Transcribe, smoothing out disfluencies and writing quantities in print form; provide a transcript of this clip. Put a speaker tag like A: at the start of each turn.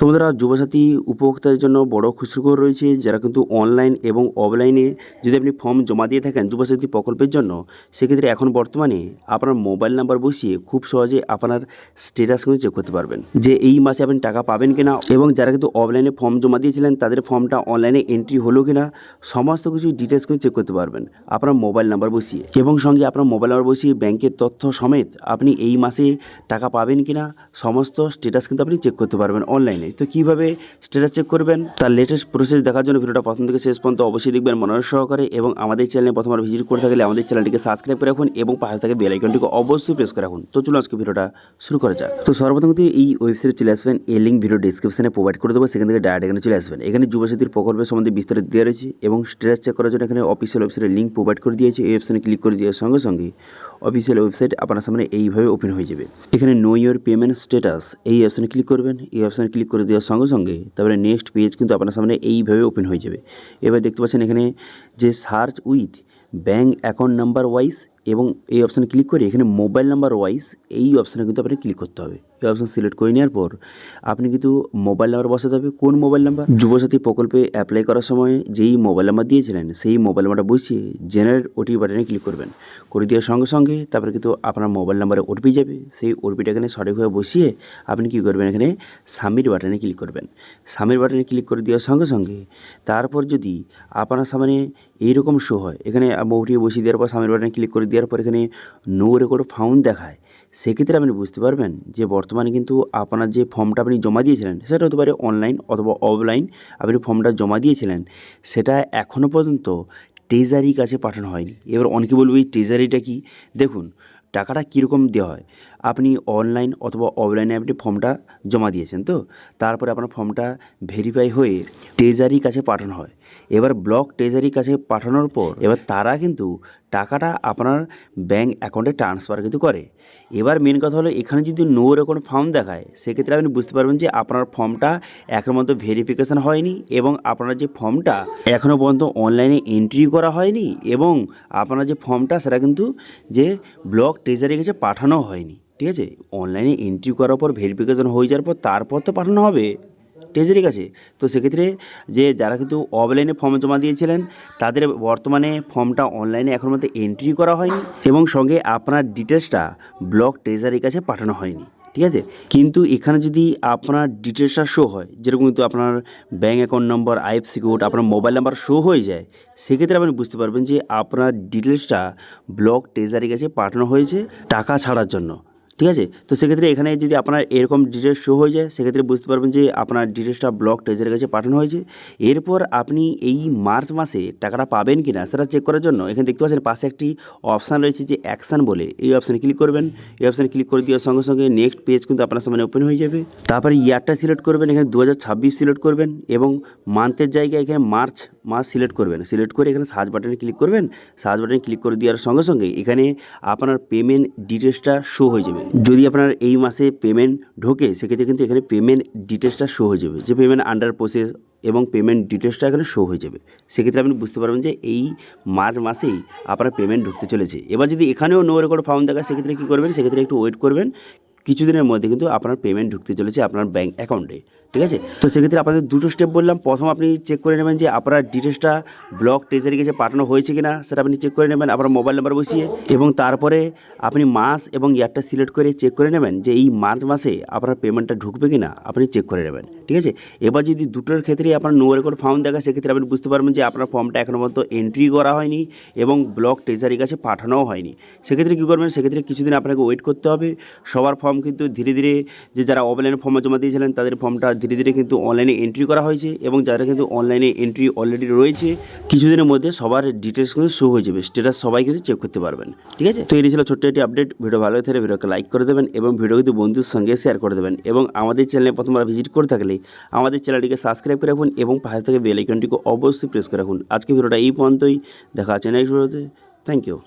A: তো বন্ধুরা, যুবসাথী উপভোক্তাদের জন্য বড় খুশখবর রয়েছে। যারা কিন্তু অনলাইন এবং অফলাইনে যদি আপনি ফর্ম জমা দিয়ে থাকেন যুবসাথী প্রকল্পের জন্য, সেক্ষেত্রে এখন বর্তমানে আপনার মোবাইল নাম্বার বসিয়ে খুব সহজে আপনার স্ট্যাটাস কিন্তু চেক করতে পারবেন যে এই মাসে আপনি টাকা পাবেন কিনা, এবং যারা কিন্তু অফলাইনে ফর্ম জমা দিয়েছিলেন তাদের ফর্মটা অনলাইনে এন্ট্রি হলো কিনা, সমস্ত কিছু ডিটেলস কিন্তু চেক করতে পারবেন আপনার মোবাইল নাম্বার বসিয়ে। এবং সঙ্গে আপনার মোবাইল নাম্বার বসিয়ে ব্যাংকের তথ্য সমেত আপনি এই মাসে টাকা পাবেন কিনা সমস্ত স্ট্যাটাস কিন্তু আপনি চেক করতে পারবেন অনলাইনে। তো কীভাবে স্ট্যাটাস চেক করবেন তার লেটেস্ট প্রসেস দেখার জন্য ভিডিওটা প্রথম থেকে শেষ পর্যন্ত অবশ্যই দেখবেন মনোযোগ সহকারে, এবং আমাদের চ্যানেলে প্রথমবার ভিজিট করে থাকলে আমাদের চ্যানেলটিকে সাবস্ক্রাইব করে রাখুন এবং পাশে থেকে বেল আইকনটিকে অবশ্যই প্রেস করে রাখুন। তো চলুন আজকে ভিডিওটা শুরু করা যাক। তো সর্বপ্রথম কিন্তু এই ওয়েবসাইটে চলে আসবেন, এই লিঙ্ক ভিডিও ডিসক্রিপশনে প্রোভাইড করে দেবো, সেখান থেকে ডাইরেক্ট এখানে চলে আসবেন। এখানে যুবসাথীর প্রকল্পের সম্বন্ধে বিস্তারিত দেওয়া রয়েছে এবং স্ট্যাটাস চেক করার জন্য এখানে অফিসিয়াল ওয়েবসাইটের লিঙ্ক প্রোভাইড করে দিয়েছে। এই অপশানে ক্লিক করে দেওয়ার সঙ্গে সঙ্গে অফিসিয়াল ওয়েবসাইট আপনার সামনে এইভাবে ওপেন হয়ে যাবে। এখানে নো ইয়োর পেমেন্ট স্ট্যাটাস এই অপশানে ক্লিক করবেন। এই অপশানে ক্লিক করে দেওয়ার সঙ্গে সঙ্গে তারপরে নেক্সট পেজ কিন্তু আপনার সামনে এইভাবে ওপেন হয়ে যাবে। এবার দেখতে পাচ্ছেন এখানে যে search with bank account number wise, এবং এই অপশানে ক্লিক করে এখানে মোবাইল নাম্বার ওয়াইজ এই অপশানে কিন্তু আপনাকে ক্লিক করতে হবে। এই অপশান সিলেক্ট করে নেওয়ার পর আপনি কিন্তু মোবাইল নাম্বার বসাতে হবে। কোন মোবাইল নাম্বার? যুবসাথী প্রকল্পে অ্যাপ্লাই করার সময় যেই মোবাইল নাম্বার দিয়েছিলেন সেই মোবাইল নাম্বারটা বসিয়ে জেনারেট ওটিপি বাটনে ক্লিক করবেন। করে দেওয়ার সঙ্গে সঙ্গে তারপরে কিন্তু আপনার মোবাইল নাম্বারে ওটিপি যাবে। সেই ওটিপিটা এখানে সঠিকভাবে বসিয়ে আপনি কী করবেন, এখানে সাবমিট বাটনে ক্লিক করবেন। সাবমিট বাটনে ক্লিক করে দেওয়ার সঙ্গে সঙ্গে তারপর যদি আপনার সামনে এইরকম শো হয়, এখানে ওটিপি বসিয়ে দেওয়ার পর সাবমিট বাটনে ক্লিক করে দেওয়ার পর এখানে নো রেকর্ড ফাউন্ড দেখায়, সেক্ষেত্রে আপনি বুঝতে পারবেন যে বর্তমানে কিন্তু আপনার যে ফর্মটা আপনি জমা দিয়েছিলেন সেটা হতে পারে অনলাইন অথবা অফলাইন, আপনি ফর্মটা জমা দিয়েছিলেন সেটা এখনও পর্যন্ত ট্রেজারির কাছে পাঠানো হয়নি। এবার অনেকে বলবে এই ট্রেজারিটা কি? দেখুন, টাকাটা কীরকম দেওয়া হয়, আপনি অনলাইন অথবা অফলাইনে আপনি ফর্মটা জমা দিয়েছেন, তো তারপরে আপনার ফর্মটা ভেরিফাই হয়ে ট্রেজারির কাছে পাঠানো হয়। এবার ব্লক ট্রেজারির কাছে পাঠানোর পর এবার তারা কিন্তু টাকাটা আপনার ব্যাঙ্ক অ্যাকাউন্টে ট্রান্সফার কিন্তু করে। এবার মেন কথা হলো এখানে যদি নো রেকর্ড ফাউন্ড দেখায়, সেক্ষেত্রে আপনি বুঝতে পারবেন যে আপনার ফর্মটা এখনও পর্যন্ত ভেরিফিকেশান হয়নি, এবং আপনার যে ফর্মটা এখনও পর্যন্ত অনলাইনে এন্ট্রি করা হয়নি, এবং আপনার যে ফর্মটা সেটা কিন্তু যে ব্লক ট্রেজারির কাছে পাঠানো হয়নি। ঠিক আছে, অনলাইনে এন্ট্রি করার পর ভেরিফিকেশান হয়ে যাওয়ার পর তারপর তো পাঠানো হবে ট্রেজারির কাছে। তো সেক্ষেত্রে যে যারা কিন্তু অফলাইনে ফর্ম জমা দিয়েছিলেন তাদের বর্তমানে ফর্মটা অনলাইনে এখন মধ্যে এন্ট্রি করা হয়নি, এবং সঙ্গে আপনার ডিটেলসটা ব্লক ট্রেজারির কাছে পাঠানো হয়নি। ঠিক আছে, কিন্তু এখানে যদি আপনার ডিটেলসটা শো হয়, যেরকম কিন্তু আপনার bank account number, IFSC code, আপনার মোবাইল নাম্বার শো হয়ে যায়, সেক্ষেত্রে আপনি বুঝতে পারবেন যে আপনার ডিটেলসটা ব্লক ট্রেজারির কাছে পাঠানো হয়েছে টাকা ছাড়ার জন্য। ঠিক আছে, তো সেক্ষেত্রে এখানে যদি আপনার এরকম ডিটেলস শো হয়ে যায়, সেক্ষেত্রে বুঝতে পারবেন যে আপনার ডিটেলসটা ব্লক ট্রেজারির কাছে পাঠানো হয়েছে। এরপর আপনি এই মার্চ মাসে টাকাটা পাবেন কি না সেটা চেক করার জন্য এখানে দেখতে পাচ্ছেন পাশে একটি অপশান রয়েছে যে অ্যাকশান বলে, এই অপশানে ক্লিক করবেন। এই অপশানে ক্লিক করে দেওয়ার সঙ্গে সঙ্গে নেক্সট পেজ কিন্তু আপনার সামনে ওপেন হয়ে যাবে। তারপরে ইয়ারটা সিলেক্ট করবেন, এখানে 2026 সিলেক্ট করবেন, এবং মান্থের জায়গায় এখানে মার্চ মাস সিলেক্ট করবেন। সিলেক্ট করে এখানে সার্চ বাটনে ক্লিক করবেন। সার্চ বাটনে ক্লিক করে দেওয়ার সঙ্গে সঙ্গে এখানে আপনার পেমেন্ট ডিটেলসটা শো হয়ে যাবে। যদি আপনার এই মাসে পেমেন্ট ঢোকে, সেক্ষেত্রে কিন্তু এখানে পেমেন্ট ডিটেলসটা শো হয়ে যাবে, যে পেমেন্ট আন্ডার প্রসেস, এবং পেমেন্ট ডিটেলসটা এখানে শো হয়ে যাবে। সেক্ষেত্রে আপনি বুঝতে পারবেন যে এই মার্চ মাসেই আপনার পেমেন্ট ঢুকতে চলেছে। এবার যদি এখানেও নো রেকর্ড ফাউন্ড দেখায়, সেক্ষেত্রে কী করবেন, সেক্ষেত্রে একটু ওয়েট করবেন। কিছুদিনের মধ্যে কিন্তু আপনার পেমেন্ট ঢুকতে চলেছে আপনার ব্যাঙ্ক অ্যাকাউন্টে। ঠিক আছে, তো সেক্ষেত্রে আপনাদের দুটো স্টেপ বললাম। প্রথম আপনি চেক করে নেবেন যে আপনার ডিটেলসটা ব্লক ট্রেজারির কাছে পাঠানো হয়েছে কিনা, সেটা আপনি চেক করে নেবেন আপনার মোবাইল নাম্বার বসিয়ে, এবং তারপরে আপনি মাস এবং ইয়ারটা সিলেক্ট করে চেক করে নেবেন যে এই মার্চ মাসে আপনার পেমেন্টটা ঢুকবে কিনা আপনি চেক করে নেবেন। ঠিক আছে, এবার যদি দুটোর ক্ষেত্রেই আপনার নো রেকর্ড ফাউন্ড দেখায়, সেক্ষেত্রে আপনি বুঝতে পারবেন যে আপনার ফর্মটা এখনও পর্যন্ত এন্ট্রি করা হয়নি এবং ব্লক ট্রেজারির কাছে পাঠানোও হয়নি। সেক্ষেত্রে কী করবেন, সেক্ষেত্রে কিছুদিন আপনাকে ওয়েট করতে হবে। সবার ফর্ম কিন্তু ধীরে ধীরে, যে যারা অফলাইনে ফর্ম জমা দিয়েছিলেন তাদের ফর্মটা ধীরে ধীরে কিন্তু অনলাইনে এন্ট্রি করা হয়েছে, এবং যারা কিন্তু অনলাইনে এন্ট্রি অলরেডি রয়েছে, কিছুদিনের মধ্যে সবার ডিটেলস কিন্তু শো হয়ে যাবে, স্ট্যাটাস সবাই কিন্তু চেক করতে পারবেন। ঠিক আছে, তো এটি ছিল ছোট্ট একটি আপডেট। ভিডিও ভালো থাকলে ভিডিওকে লাইক করে দেবেন, এবং ভিডিও কিন্তু বন্ধুর সঙ্গে শেয়ার করে দেবেন, এবং আমাদের চ্যানেলে প্রথমবার ভিজিট করে থাকলে আমাদের চ্যানেলটিকে সাবস্ক্রাইব করে রাখুন, এবং পাশে থেকে বেল আইকনটিকে অবশ্যই প্রেস করে রাখুন। আজকে ভিডিওটা এই পর্যন্তই, দেখা হচ্ছে নেক্সট ভিডিওতে। Thank you.